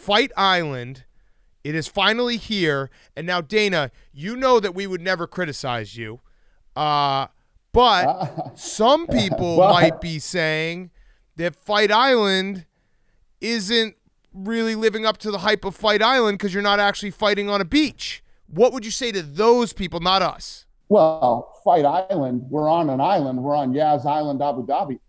Fight Island. It is finally here. And now, Dana, you know that we would never criticize you. But some people might be saying that Fight Island isn't really living up to the hype of Fight Island because you're not actually fighting on a beach. What would you say to those people, not us? Well, Fight Island, we're on an island. We're on Yaz Island, Abu Dhabi.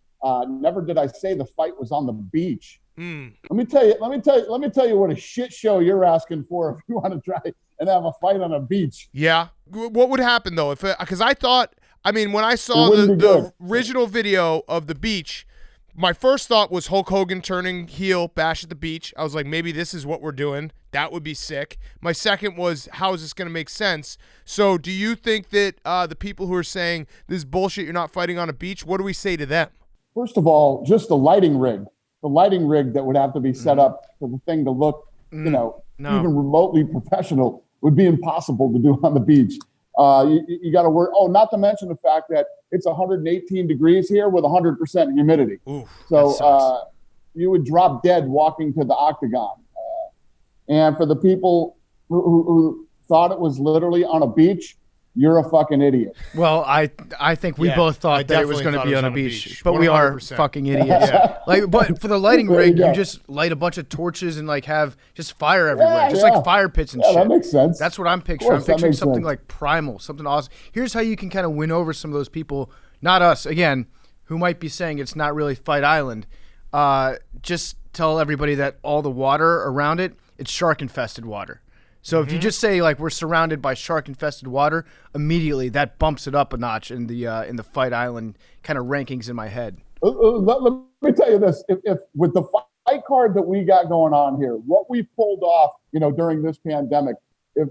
Never did I say the fight was on the beach. Let me tell you what a shit show you're asking for if you want to try and have a fight on a beach. Yeah. What would happen though? Because I thought, when I saw the original video of the beach, my first thought was Hulk Hogan turning heel, bash at the beach. I was like, maybe this is what we're doing. That would be sick. My second was, how is this going to make sense? So do you think that the people who are saying this is bullshit, you're not fighting on a beach, what do we say to them? First of all, just the lighting rig that would have to be set up for the thing to look, even remotely professional would be impossible to do on the beach. You got to work. Oh, not to mention the fact that it's 118 degrees here with 100% humidity. Oof, so you would drop dead walking to the octagon. And for the people who thought it was literally on a beach, you're a fucking idiot. Well, I think we both thought that it was going to be on a beach, but 100%. We are fucking idiots. But for the lighting rig, you just light a bunch of torches and have just fire everywhere, like fire pits and shit. That makes sense. That's what I'm picturing. I'm picturing something like primal, something awesome. Here's how you can kind of win over some of those people, not us, again, who might be saying it's not really Fight Island. Just tell everybody that all the water around it, it's shark-infested water. So if you just say we're surrounded by shark-infested water, immediately that bumps it up a notch in the Fight Island kind of rankings in my head. Let me tell you this: if with the fight card that we got going on here, what we pulled off, during this pandemic, if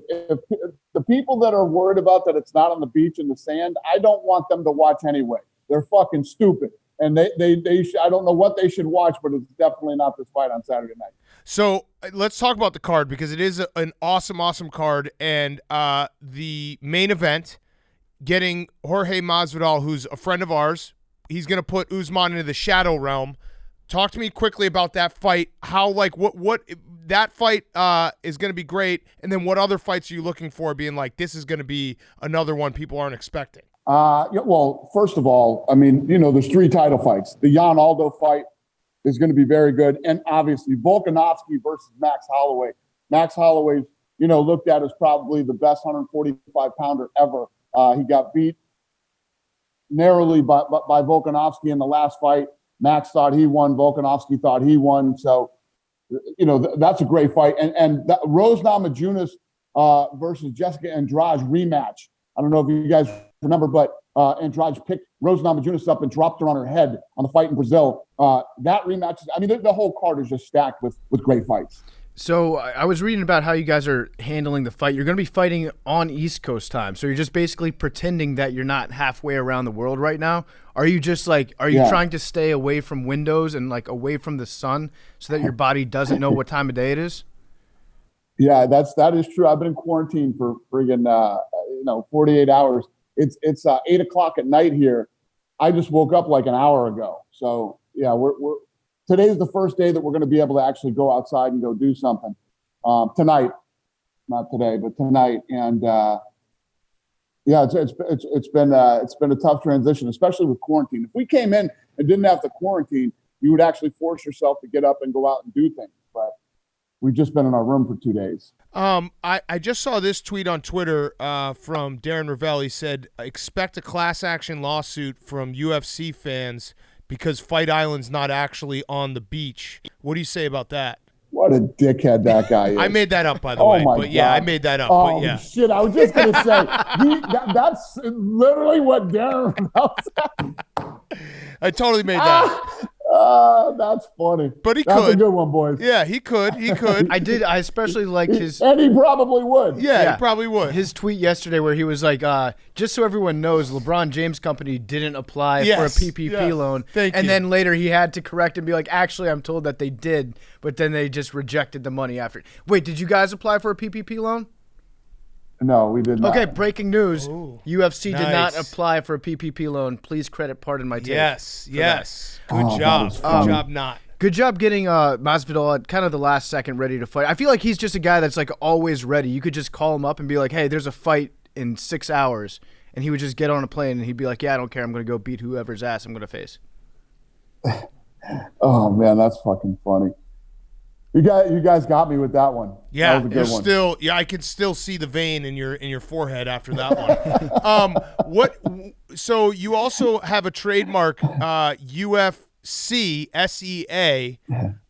the people that are worried about that it's not on the beach in the sand, I don't want them to watch anyway. They're fucking stupid, and they I don't know what they should watch, but it's definitely not this fight on Saturday night. So let's talk about the card because it is an awesome, awesome card. And the main event, getting Jorge Masvidal, who's a friend of ours, he's going to put Usman into the shadow realm. Talk to me quickly about that fight. How, what that fight is going to be great. And then what other fights are you looking for being this is going to be another one people aren't expecting? Well, first of all, there's 3 title fights. The Jan Aldo fight is going to be very good. And obviously Volkanovski versus Max Holloway. Max Holloway's, looked at as probably the best 145-pounder ever. He got beat narrowly by Volkanovski in the last fight. Max thought he won. Volkanovski thought he won. So, that's a great fight. And Rose Namajunas versus Jessica Andrade rematch. I don't know if you guys remember, but Andrade picked Rose Namajunas up and dropped her on her head on the fight in Brazil. That rematch, the whole card is just stacked with great fights. So I was reading about how you guys are handling the fight. You're going to be fighting on East Coast time. So you're just basically pretending that you're not halfway around the world right now. Are you just trying to stay away from windows and away from the sun so that your body doesn't know what time of day it is? Yeah, that is true. I've been in quarantine for friggin' 48 hours. It's 8 o'clock at night here. I just woke up an hour ago. So yeah, today's the first day that we're going to be able to actually go outside and go do something tonight, not today, but tonight. And it's been a tough transition, especially with quarantine. If we came in and didn't have to quarantine, you would actually force yourself to get up and go out and do things. But we've just been in our room for 2 days. I just saw this tweet on Twitter from Darren Ravel. He said, expect a class action lawsuit from UFC fans because Fight Island's not actually on the beach. What do you say about that? What a dickhead that guy is. I made that up, by the way. But yeah, I made that up. Oh, but yeah. Shit, I was just going to say, that's literally what Darren Ravel said. I totally made that. That's funny. But he That's could. a good one, boys. Yeah, he could. I especially liked his... And he probably would. Yeah, he probably would. His tweet yesterday where he was like, just so everyone knows, LeBron James Company didn't apply for a PPP loan. Thank you. And then later he had to correct and be like, actually, I'm told that they did, but then they just rejected the money after. Wait, did you guys apply for a PPP loan? No, we did not. Okay, breaking news. Ooh, UFC nice. did not apply for a PPP loan. Please credit Pardon My Take. Yes. Good job. Good job not. Good job getting Masvidal at kind of the last second ready to fight. I feel like he's just a guy that's like always ready. You could just call him up and be like, hey, there's a fight in 6 hours. And he would just get on a plane and he'd be like, yeah, I don't care. I'm going to go beat whoever's ass I'm going to face. Oh, man, that's fucking funny. You guys got me with that one. Yeah, that was a good one. Still, yeah, I can still see the vein in your forehead after that one. So you also have a trademark, UFC SEA.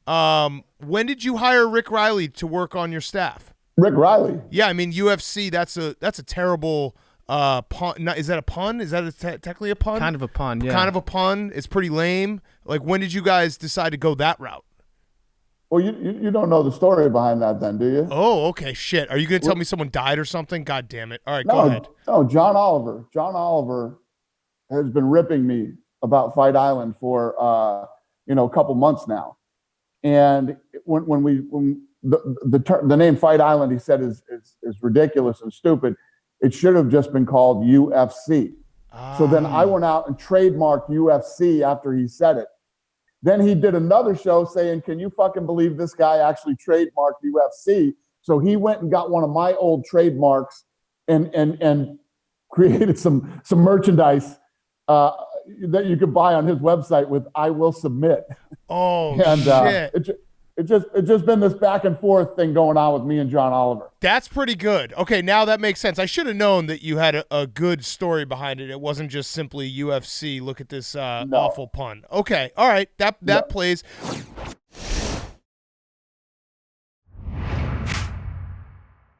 When did you hire Rick Riley to work on your staff? Rick Riley. Yeah, I mean UFC. That's a terrible pun. Is that a pun? Is that technically a pun? Kind of a pun. Yeah. Kind of a pun. It's pretty lame. Like, when did you guys decide to go that route? Well, you don't know the story behind that then, do you? Oh, okay. Shit. Are you going to tell me someone died or something? God damn it. All right, go ahead. No, John Oliver. John Oliver has been ripping me about Fight Island for a couple months now. And when the name Fight Island, he said is ridiculous and stupid. It should have just been called UFC. So then I went out and trademarked UFC after he said it. Then he did another show saying, can you fucking believe this guy actually trademarked UFC? So he went and got one of my old trademarks and created some merchandise that you could buy on his website with "I will submit." Oh, and shit! It's just been this back and forth thing going on with me and John Oliver. That's pretty good. Okay, now that makes sense. I should have known that you had a good story behind it. It wasn't just simply UFC. Look at this awful pun. Okay, all right, that plays.